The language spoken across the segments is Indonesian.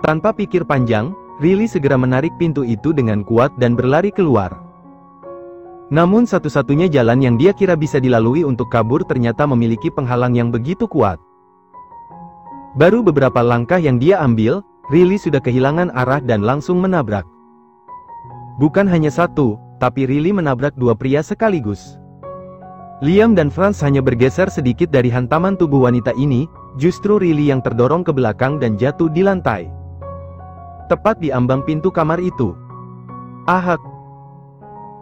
Tanpa pikir panjang, Riley segera menarik pintu itu dengan kuat dan berlari keluar. Namun satu-satunya jalan yang dia kira bisa dilalui untuk kabur ternyata memiliki penghalang yang begitu kuat. Baru beberapa langkah yang dia ambil, Riley sudah kehilangan arah dan langsung menabrak. Bukan hanya satu, tapi Riley menabrak dua pria sekaligus. Liam dan Franz hanya bergeser sedikit dari hantaman tubuh wanita ini, justru Riley yang terdorong ke belakang dan jatuh di lantai. Tepat di ambang pintu kamar itu. Ahak!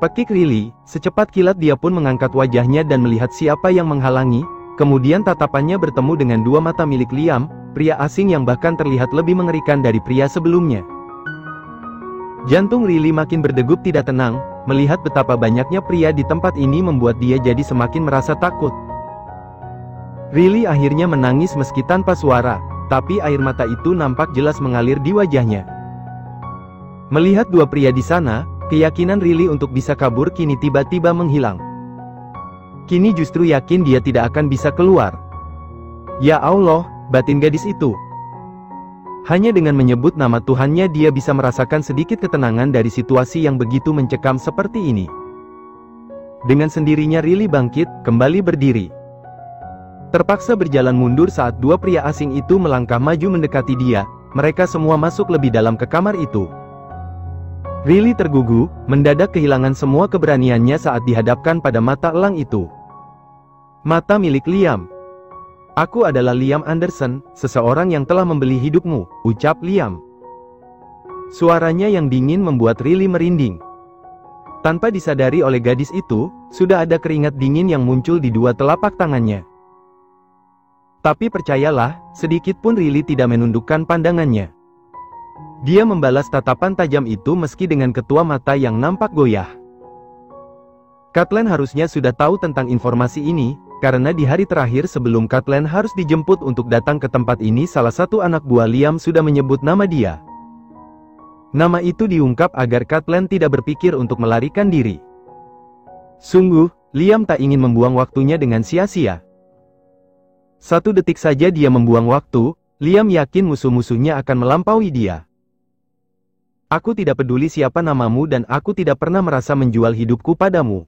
Pekik Riley, secepat kilat dia pun mengangkat wajahnya dan melihat siapa yang menghalangi, kemudian tatapannya bertemu dengan dua mata milik Liam, pria asing yang bahkan terlihat lebih mengerikan dari pria sebelumnya. Jantung Riley makin berdegup tidak tenang, melihat betapa banyaknya pria di tempat ini membuat dia jadi semakin merasa takut. Riley akhirnya menangis meski tanpa suara, tapi air mata itu nampak jelas mengalir di wajahnya. Melihat dua pria di sana, keyakinan Riley untuk bisa kabur kini tiba-tiba menghilang. Kini justru yakin dia tidak akan bisa keluar. Ya Allah, batin gadis itu. Hanya dengan menyebut nama Tuhannya dia bisa merasakan sedikit ketenangan dari situasi yang begitu mencekam seperti ini. Dengan sendirinya Riley bangkit, kembali berdiri. Terpaksa berjalan mundur saat dua pria asing itu melangkah maju mendekati dia, mereka semua masuk lebih dalam ke kamar itu. Riley tergugu, mendadak kehilangan semua keberaniannya saat dihadapkan pada mata elang itu. Mata milik Liam. Aku adalah Liam Anderson, seseorang yang telah membeli hidupmu, ucap Liam. Suaranya yang dingin membuat Riley merinding. Tanpa disadari oleh gadis itu, sudah ada keringat dingin yang muncul di dua telapak tangannya. Tapi percayalah, sedikit pun Riley tidak menundukkan pandangannya. Dia membalas tatapan tajam itu meski dengan ketua mata yang nampak goyah. Catelyn harusnya sudah tahu tentang informasi ini, karena di hari terakhir sebelum Catelyn harus dijemput untuk datang ke tempat ini salah satu anak buah Liam sudah menyebut nama dia. Nama itu diungkap agar Catelyn tidak berpikir untuk melarikan diri. Sungguh, Liam tak ingin membuang waktunya dengan sia-sia. Satu detik saja dia membuang waktu, Liam yakin musuh-musuhnya akan melampaui dia. Aku tidak peduli siapa namamu dan aku tidak pernah merasa menjual hidupku padamu.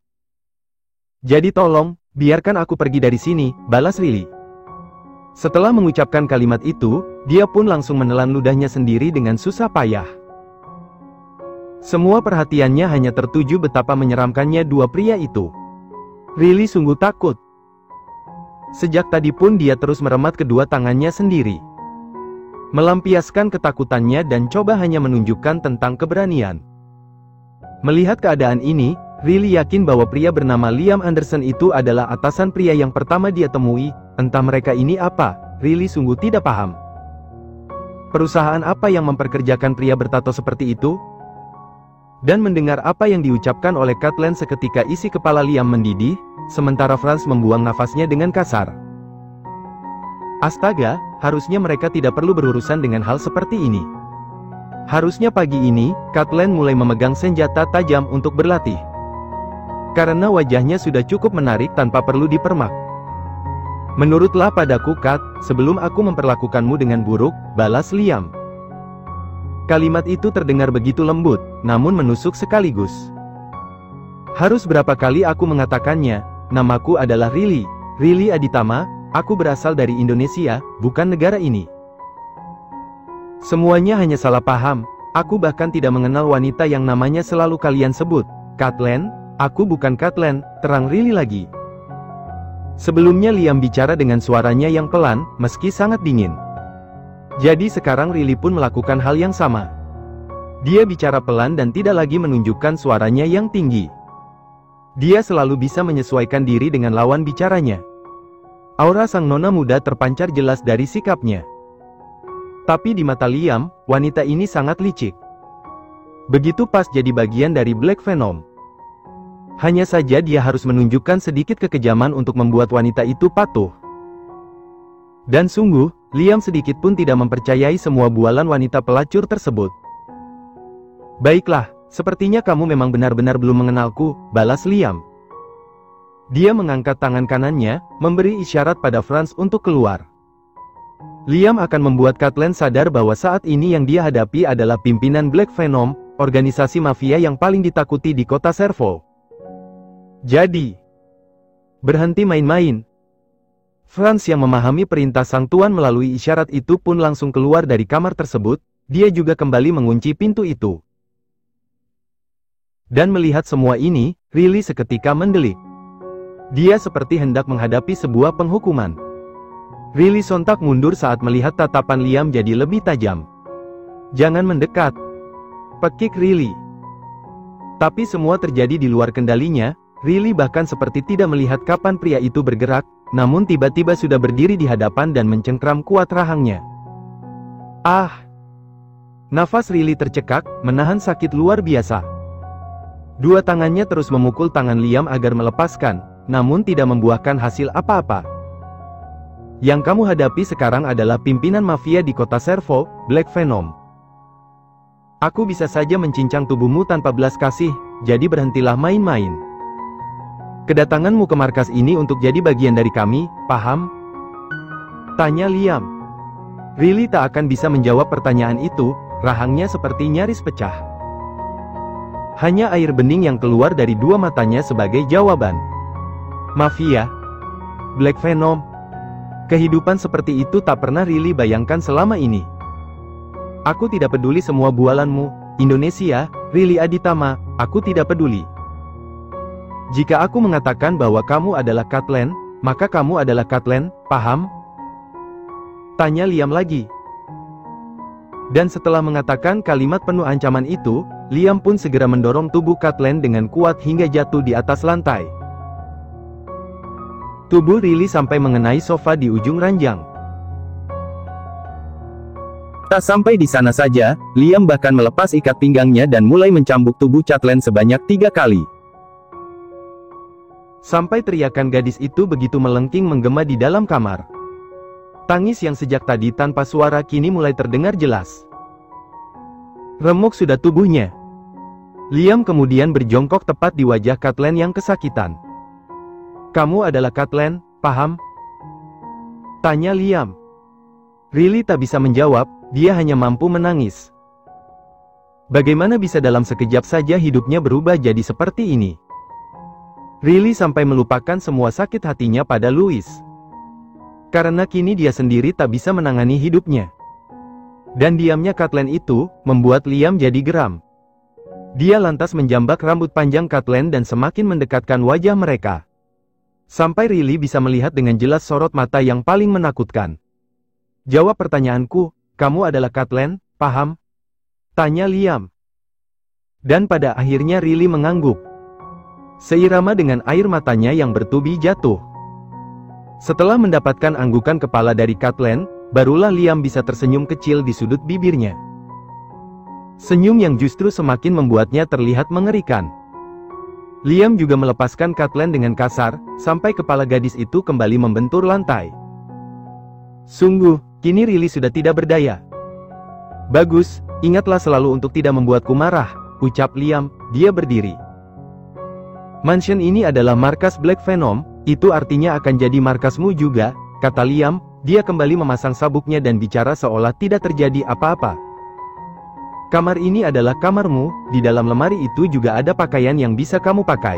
Jadi tolong, biarkan aku pergi dari sini, balas Riley. Setelah mengucapkan kalimat itu, dia pun langsung menelan ludahnya sendiri dengan susah payah. Semua perhatiannya hanya tertuju betapa menyeramkannya dua pria itu. Riley sungguh takut. Sejak tadi pun dia terus meremat kedua tangannya sendiri. Melampiaskan ketakutannya dan coba hanya menunjukkan tentang keberanian. Melihat keadaan ini, Riley yakin bahwa pria bernama Liam Anderson itu adalah atasan pria yang pertama dia temui, entah mereka ini apa, Riley sungguh tidak paham. Perusahaan apa yang memperkerjakan pria bertato seperti itu? Dan mendengar apa yang diucapkan oleh Catelyn seketika isi kepala Liam mendidih, sementara Franz membuang nafasnya dengan kasar. Astaga, harusnya mereka tidak perlu berurusan dengan hal seperti ini. Harusnya pagi ini, Catelyn mulai memegang senjata tajam untuk berlatih. Karena wajahnya sudah cukup menarik tanpa perlu dipermak. Menurutlah padaku Kat, sebelum aku memperlakukanmu dengan buruk, balas Liam. Kalimat itu terdengar begitu lembut, namun menusuk sekaligus. Harus berapa kali aku mengatakannya, namaku adalah Riley, Riley Aditama. Aku berasal dari Indonesia, bukan negara ini. Semuanya hanya salah paham, aku bahkan tidak mengenal wanita yang namanya selalu kalian sebut. Catelyn, aku bukan Catelyn, terang Riley lagi. Sebelumnya Liam bicara dengan suaranya yang pelan, meski sangat dingin. Jadi sekarang Riley pun melakukan hal yang sama. Dia bicara pelan dan tidak lagi menunjukkan suaranya yang tinggi. Dia selalu bisa menyesuaikan diri dengan lawan bicaranya. Aura sang nona muda terpancar jelas dari sikapnya. Tapi di mata Liam, wanita ini sangat licik. Begitu pas jadi bagian dari Black Venom. Hanya saja dia harus menunjukkan sedikit kekejaman untuk membuat wanita itu patuh. Dan sungguh, Liam sedikit pun tidak mempercayai semua bualan wanita pelacur tersebut. Baiklah, sepertinya kamu memang benar-benar belum mengenalku, balas Liam. Dia mengangkat tangan kanannya, memberi isyarat pada Franz untuk keluar. Liam akan membuat Catelyn sadar bahwa saat ini yang dia hadapi adalah pimpinan Black Venom, organisasi mafia yang paling ditakuti di kota Serval. Jadi, berhenti main-main. Franz yang memahami perintah sang tuan melalui isyarat itu pun langsung keluar dari kamar tersebut, dia juga kembali mengunci pintu itu. Dan melihat semua ini, Riley seketika mendelik. Dia seperti hendak menghadapi sebuah penghukuman. Riley sontak mundur saat melihat tatapan Liam jadi lebih tajam. "Jangan mendekat," pekik Riley. Tapi semua terjadi di luar kendalinya. Riley bahkan seperti tidak melihat kapan pria itu bergerak, namun tiba-tiba sudah berdiri di hadapan dan mencengkram kuat rahangnya. Ah! Nafas Riley tercekak, menahan sakit luar biasa. Dua tangannya terus memukul tangan Liam agar melepaskan, namun tidak membuahkan hasil apa-apa. "Yang kamu hadapi sekarang adalah pimpinan mafia di kota Serval, Black Venom. Aku bisa saja mencincang tubuhmu tanpa belas kasih, jadi berhentilah main-main. Kedatanganmu ke markas ini untuk jadi bagian dari kami, paham?" tanya Liam. Riley tak akan bisa menjawab pertanyaan itu, rahangnya seperti nyaris pecah. Hanya air bening yang keluar dari dua matanya sebagai jawaban. Mafia? Black Venom? Kehidupan seperti itu tak pernah Riley bayangkan selama ini. "Aku tidak peduli semua bualanmu, Indonesia, Riley Aditama, aku tidak peduli. Jika aku mengatakan bahwa kamu adalah Catelyn, maka kamu adalah Catelyn, paham?" tanya Liam lagi. Dan setelah mengatakan kalimat penuh ancaman itu, Liam pun segera mendorong tubuh Catelyn dengan kuat hingga jatuh di atas lantai. Tubuh Riley sampai mengenai sofa di ujung ranjang. Tak sampai di sana saja, Liam bahkan melepas ikat pinggangnya dan mulai mencambuk tubuh Catelyn sebanyak 3 kali. Sampai teriakan gadis itu begitu melengking menggema di dalam kamar. Tangis yang sejak tadi tanpa suara kini mulai terdengar jelas. Remuk sudah tubuhnya. Liam kemudian berjongkok tepat di wajah Catelyn yang kesakitan. "Kamu adalah Catelyn, paham?" tanya Liam. Riley tak bisa menjawab, dia hanya mampu menangis. Bagaimana bisa dalam sekejap saja hidupnya berubah jadi seperti ini? Riley sampai melupakan semua sakit hatinya pada Louis. Karena kini dia sendiri tak bisa menangani hidupnya. Dan diamnya Catelyn itu, membuat Liam jadi geram. Dia lantas menjambak rambut panjang Catelyn dan semakin mendekatkan wajah mereka. Sampai Riley bisa melihat dengan jelas sorot mata yang paling menakutkan. "Jawab pertanyaanku, kamu adalah Catelyn, paham?" tanya Liam. Dan pada akhirnya Riley mengangguk. Seirama dengan air matanya yang bertubi jatuh. Setelah mendapatkan anggukan kepala dari Catelyn, barulah Liam bisa tersenyum kecil di sudut bibirnya. Senyum yang justru semakin membuatnya terlihat mengerikan. Liam juga melepaskan Catelyn dengan kasar, sampai kepala gadis itu kembali membentur lantai. Sungguh, kini Riley sudah tidak berdaya. "Bagus, ingatlah selalu untuk tidak membuatku marah," ucap Liam, dia berdiri. "Mansion ini adalah markas Black Venom, itu artinya akan jadi markasmu juga," kata Liam, dia kembali memasang sabuknya dan bicara seolah tidak terjadi apa-apa. "Kamar ini adalah kamarmu, di dalam lemari itu juga ada pakaian yang bisa kamu pakai.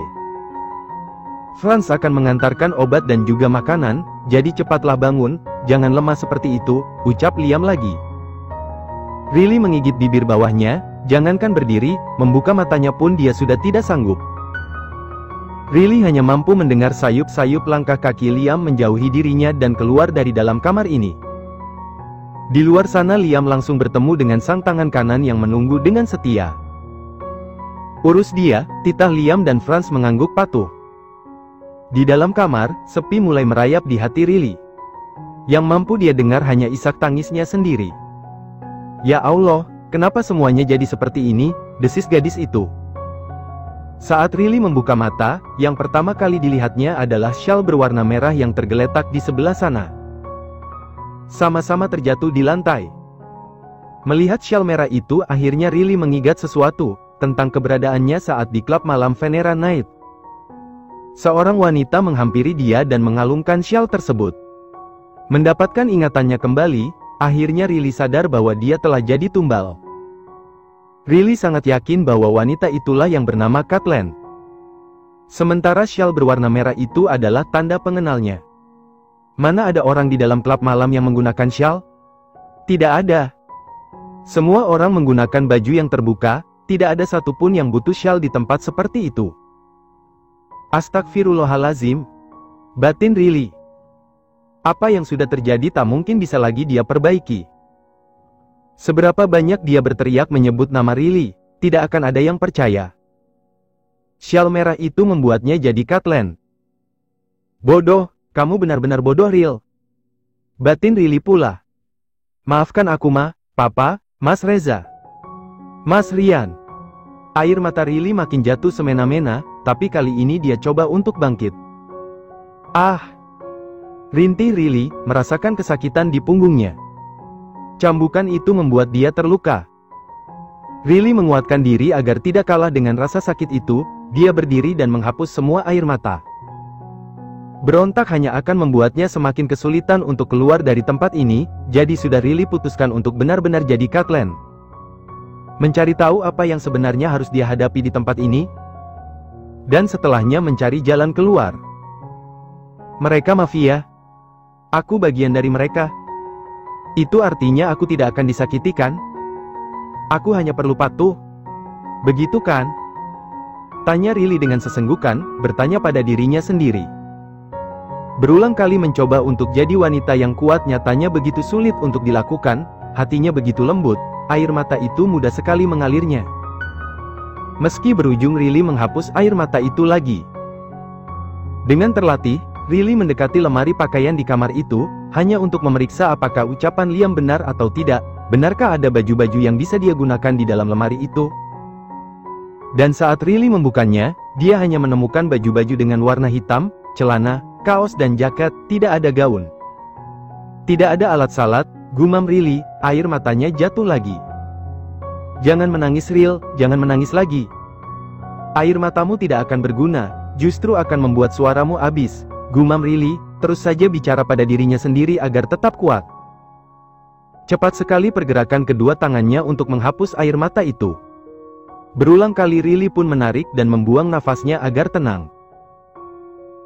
Franz akan mengantarkan obat dan juga makanan, jadi cepatlah bangun, jangan lemah seperti itu," ucap Liam lagi. Riley menggigit bibir bawahnya, jangankan berdiri, membuka matanya pun dia sudah tidak sanggup. Riley hanya mampu mendengar sayup-sayup langkah kaki Liam menjauhi dirinya dan keluar dari dalam kamar ini. Di luar sana Liam langsung bertemu dengan sang tangan kanan yang menunggu dengan setia. "Urus dia," titah Liam dan Franz mengangguk patuh. Di dalam kamar, sepi mulai merayap di hati Riley. Yang mampu dia dengar hanya isak tangisnya sendiri. "Ya Allah, kenapa semuanya jadi seperti ini?" desis gadis itu. Saat Riley membuka mata, yang pertama kali dilihatnya adalah syal berwarna merah yang tergeletak di sebelah sana. Sama-sama terjatuh di lantai. Melihat syal merah itu, akhirnya Riley mengingat sesuatu tentang keberadaannya saat di klub malam Venera Night. Seorang wanita menghampiri dia dan mengalungkan syal tersebut. Mendapatkan ingatannya kembali, akhirnya Riley sadar bahwa dia telah jadi tumbal. Riley sangat yakin bahwa wanita itulah yang bernama Catelyn. Sementara syal berwarna merah itu adalah tanda pengenalnya. Mana ada orang di dalam klub malam yang menggunakan syal? Tidak ada. Semua orang menggunakan baju yang terbuka, tidak ada satupun yang butuh syal di tempat seperti itu. Astagfirullahalazim. Batin Riley. Apa yang sudah terjadi tak mungkin bisa lagi dia perbaiki. Seberapa banyak dia berteriak menyebut nama Riley, tidak akan ada yang percaya. Syal merah itu membuatnya jadi Catelyn. Bodoh, kamu benar-benar bodoh Ril. Batin Riley pula. Maafkan aku Papa, Mas Reza. Mas Rian. Air mata Riley makin jatuh semena-mena, tapi kali ini dia coba untuk bangkit. Ah! Rintih Riley, merasakan kesakitan di punggungnya. Cambukan itu membuat dia terluka. Riley menguatkan diri agar tidak kalah dengan rasa sakit itu, dia berdiri dan menghapus semua air mata. Berontak hanya akan membuatnya semakin kesulitan untuk keluar dari tempat ini, jadi sudah Riley putuskan untuk benar-benar jadi Catelyn. Mencari tahu apa yang sebenarnya harus dia hadapi di tempat ini, dan setelahnya mencari jalan keluar. Mereka mafia. Aku bagian dari mereka. Itu artinya aku tidak akan disakiti kan? Aku hanya perlu patuh. Begitu kan? Tanya Riley dengan sesenggukan, bertanya pada dirinya sendiri. Berulang kali mencoba untuk jadi wanita yang kuat nyatanya begitu sulit untuk dilakukan, hatinya begitu lembut, air mata itu mudah sekali mengalirnya. Meski berujung Riley menghapus air mata itu lagi. Dengan terlatih, Riley mendekati lemari pakaian di kamar itu, hanya untuk memeriksa apakah ucapan Liam benar atau tidak, benarkah ada baju-baju yang bisa dia gunakan di dalam lemari itu. Dan saat Riley membukanya, dia hanya menemukan baju-baju dengan warna hitam, celana, kaos dan jaket, tidak ada gaun. Tidak ada alat salat, gumam Riley, air matanya jatuh lagi. Jangan menangis Ril, jangan menangis lagi. Air matamu tidak akan berguna, justru akan membuat suaramu habis, gumam Riley, terus saja bicara pada dirinya sendiri agar tetap kuat. Cepat sekali pergerakan kedua tangannya untuk menghapus air mata itu. Berulang kali Riley pun menarik dan membuang nafasnya agar tenang.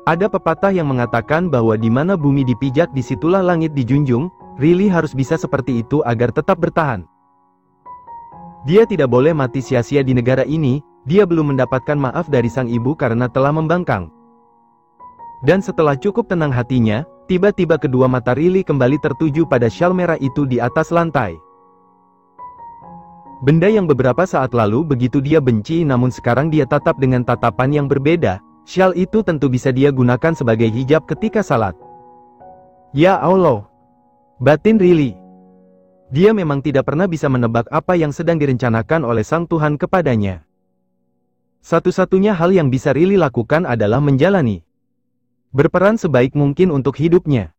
Ada pepatah yang mengatakan bahwa di mana bumi dipijak disitulah langit dijunjung, Riley harus bisa seperti itu agar tetap bertahan. Dia tidak boleh mati sia-sia di negara ini, dia belum mendapatkan maaf dari sang ibu karena telah membangkang. Dan setelah cukup tenang hatinya, tiba-tiba kedua mata Riley kembali tertuju pada syal merah itu di atas lantai. Benda yang beberapa saat lalu begitu dia benci namun sekarang dia tatap dengan tatapan yang berbeda. Syal itu tentu bisa dia gunakan sebagai hijab ketika salat. Ya Allah! Batin Riley. Dia memang tidak pernah bisa menebak apa yang sedang direncanakan oleh Sang Tuhan kepadanya. Satu-satunya hal yang bisa Riley lakukan adalah menjalani. Berperan sebaik mungkin untuk hidupnya.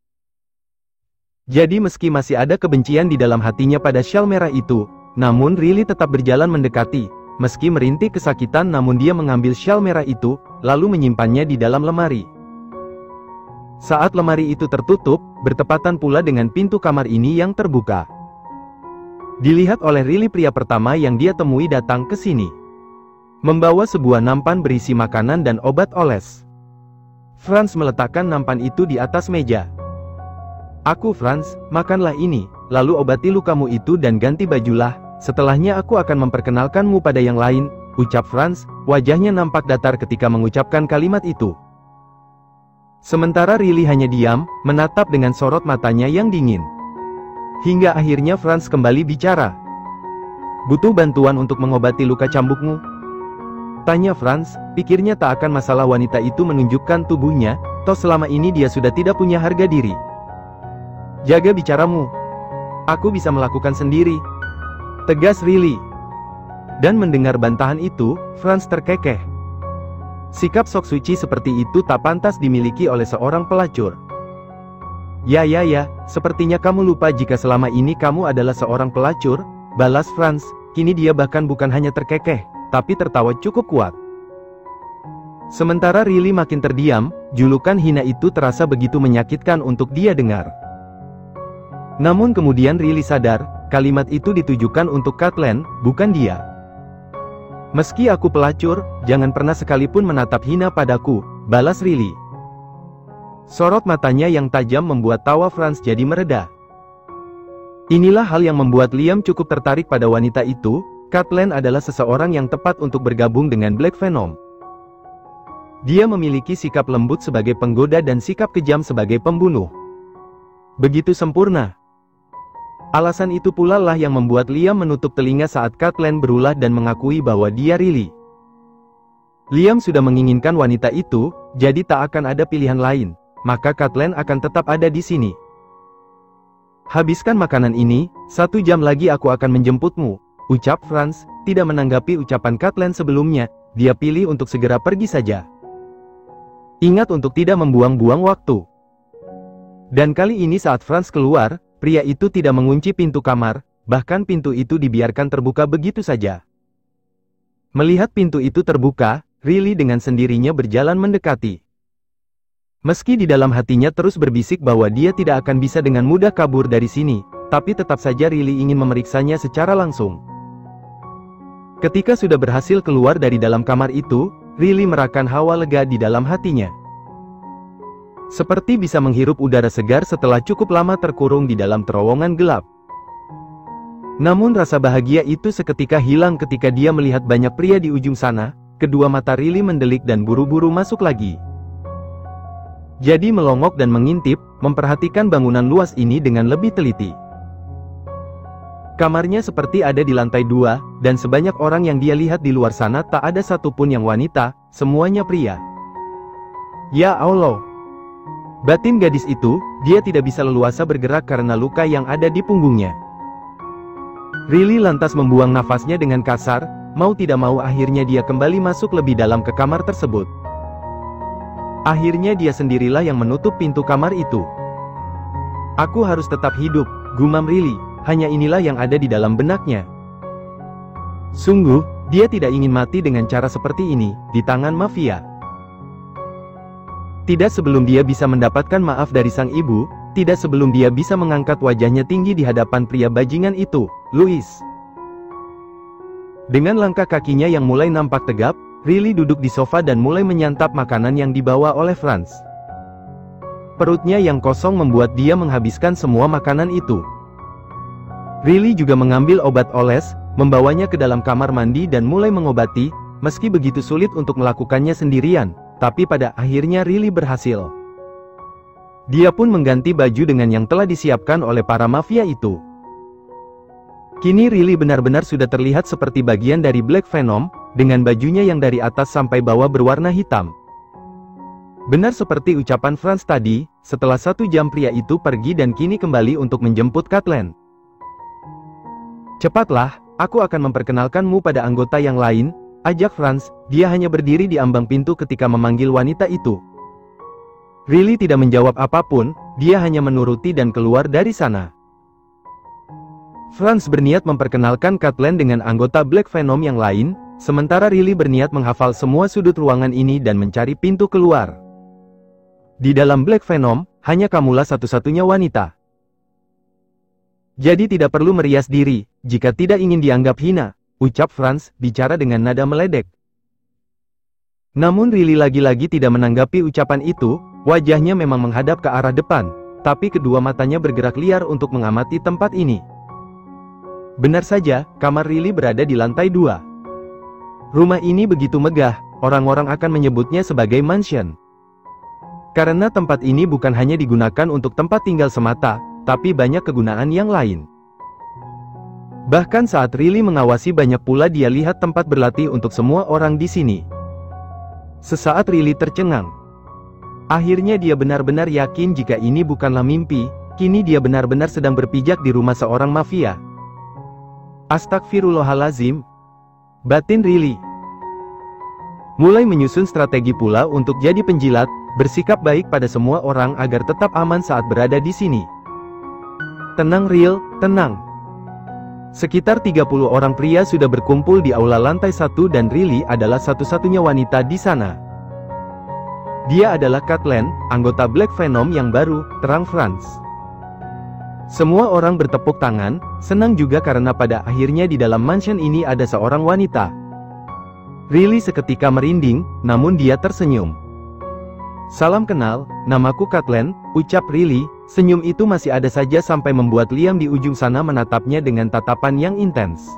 Jadi meski masih ada kebencian di dalam hatinya pada syal merah itu, namun Riley tetap berjalan mendekati. Meski merintih kesakitan namun dia mengambil syal merah itu, lalu menyimpannya di dalam lemari. Saat lemari itu tertutup, bertepatan pula dengan pintu kamar ini yang terbuka. Dilihat oleh Riley pria pertama yang dia temui datang ke sini. Membawa sebuah nampan berisi makanan dan obat oles. Franz meletakkan nampan itu di atas meja. Aku Franz, makanlah ini, lalu obati lukamu itu dan ganti bajulah. Setelahnya aku akan memperkenalkanmu pada yang lain, ucap Franz, wajahnya nampak datar ketika mengucapkan kalimat itu. Sementara Riley hanya diam, menatap dengan sorot matanya yang dingin. Hingga akhirnya Franz kembali bicara. Butuh bantuan untuk mengobati luka cambukmu? Tanya Franz, pikirnya tak akan masalah wanita itu menunjukkan tubuhnya, toh selama ini dia sudah tidak punya harga diri. Jaga bicaramu. Aku bisa melakukan sendiri. Tegas Riley. Dan mendengar bantahan itu, Franz terkekeh. Sikap sok suci seperti itu tak pantas dimiliki oleh seorang pelacur. Ya, sepertinya kamu lupa jika selama ini kamu adalah seorang pelacur, balas Franz. Kini dia bahkan bukan hanya terkekeh, tapi tertawa cukup kuat. Sementara Riley makin terdiam, julukan hina itu terasa begitu menyakitkan untuk dia dengar. Namun kemudian Riley sadar, kalimat itu ditujukan untuk Catelyn, bukan dia. Meski aku pelacur, jangan pernah sekalipun menatap hina padaku, balas Riley. Sorot matanya yang tajam membuat tawa Franz jadi mereda. Inilah hal yang membuat Liam cukup tertarik pada wanita itu. Catelyn adalah seseorang yang tepat untuk bergabung dengan Black Venom. Dia memiliki sikap lembut sebagai penggoda dan sikap kejam sebagai pembunuh. Begitu sempurna. Alasan itu pula lah yang membuat Liam menutup telinga saat Catelyn berulah dan mengakui bahwa dia Riley. Liam sudah menginginkan wanita itu, jadi tak akan ada pilihan lain, maka Catelyn akan tetap ada di sini. Habiskan makanan ini, 1 jam lagi aku akan menjemputmu, ucap Franz, tidak menanggapi ucapan Catelyn sebelumnya, dia pilih untuk segera pergi saja. Ingat untuk tidak membuang-buang waktu. Dan kali ini saat Franz keluar, pria itu tidak mengunci pintu kamar, bahkan pintu itu dibiarkan terbuka begitu saja. Melihat pintu itu terbuka, Riley dengan sendirinya berjalan mendekati. Meski di dalam hatinya terus berbisik bahwa dia tidak akan bisa dengan mudah kabur dari sini, tapi tetap saja Riley ingin memeriksanya secara langsung. Ketika sudah berhasil keluar dari dalam kamar itu, Riley merasakan hawa lega di dalam hatinya. Seperti bisa menghirup udara segar setelah cukup lama terkurung di dalam terowongan gelap. Namun rasa bahagia itu seketika hilang ketika dia melihat banyak pria di ujung sana. Kedua mata Riley mendelik dan buru-buru masuk lagi. Jadi melongok dan mengintip, memperhatikan bangunan luas ini dengan lebih teliti. Kamarnya seperti ada di lantai 2, dan sebanyak orang yang dia lihat di luar sana tak ada satupun yang wanita, semuanya pria. Ya Allah! Batin gadis itu, dia tidak bisa leluasa bergerak karena luka yang ada di punggungnya. Riley lantas membuang nafasnya dengan kasar, mau tidak mau akhirnya dia kembali masuk lebih dalam ke kamar tersebut. Akhirnya dia sendirilah yang menutup pintu kamar itu. Aku harus tetap hidup, gumam Riley. Hanya inilah yang ada di dalam benaknya. Sungguh, dia tidak ingin mati dengan cara seperti ini, di tangan mafia. Tidak sebelum dia bisa mendapatkan maaf dari sang ibu, tidak sebelum dia bisa mengangkat wajahnya tinggi di hadapan pria bajingan itu, Louis. Dengan langkah kakinya yang mulai nampak tegap, Riley duduk di sofa dan mulai menyantap makanan yang dibawa oleh Franz. Perutnya yang kosong membuat dia menghabiskan semua makanan itu. Riley juga mengambil obat oles, membawanya ke dalam kamar mandi dan mulai mengobati, meski begitu sulit untuk melakukannya sendirian, tapi pada akhirnya Riley berhasil. Dia pun mengganti baju dengan yang telah disiapkan oleh para mafia itu. Kini Riley benar-benar sudah terlihat seperti bagian dari Black Venom, dengan bajunya yang dari atas sampai bawah berwarna hitam. Benar seperti ucapan Franz tadi, setelah 1 jam pria itu pergi dan kini kembali untuk menjemput Catelyn. Cepatlah, aku akan memperkenalkanmu pada anggota yang lain, ajak Franz. Dia hanya berdiri di ambang pintu ketika memanggil wanita itu. Riley tidak menjawab apapun, dia hanya menuruti dan keluar dari sana. Franz berniat memperkenalkan Catelyn dengan anggota Black Venom yang lain, sementara Riley berniat menghafal semua sudut ruangan ini dan mencari pintu keluar. Di dalam Black Venom, hanya kamulah satu-satunya wanita. Jadi tidak perlu merias diri, jika tidak ingin dianggap hina, ucap Franz, bicara dengan nada meledek. Namun Riley lagi-lagi tidak menanggapi ucapan itu, wajahnya memang menghadap ke arah depan, tapi kedua matanya bergerak liar untuk mengamati tempat ini. Benar saja, kamar Riley berada di lantai 2. Rumah ini begitu megah, orang-orang akan menyebutnya sebagai mansion. Karena tempat ini bukan hanya digunakan untuk tempat tinggal semata, tapi banyak kegunaan yang lain. Bahkan saat Riley mengawasi banyak pula dia lihat tempat berlatih untuk semua orang di sini. Sesaat Riley tercengang. Akhirnya dia benar-benar yakin jika ini bukanlah mimpi, kini dia benar-benar sedang berpijak di rumah seorang mafia. Astagfirullahalazim, batin Riley. Mulai menyusun strategi pula untuk jadi penjilat, bersikap baik pada semua orang agar tetap aman saat berada di sini. Tenang Riley, tenang. Sekitar 30 orang pria sudah berkumpul di aula lantai 1 dan Riley adalah satu-satunya wanita di sana. Dia adalah Catelyn, anggota Black Venom yang baru, terang Franz. Semua orang bertepuk tangan, senang juga karena pada akhirnya di dalam mansion ini ada seorang wanita. Riley seketika merinding, namun dia tersenyum. "Salam kenal, namaku Catelyn," ucap Riley. Senyum itu masih ada saja sampai membuat Liam di ujung sana menatapnya dengan tatapan yang intens.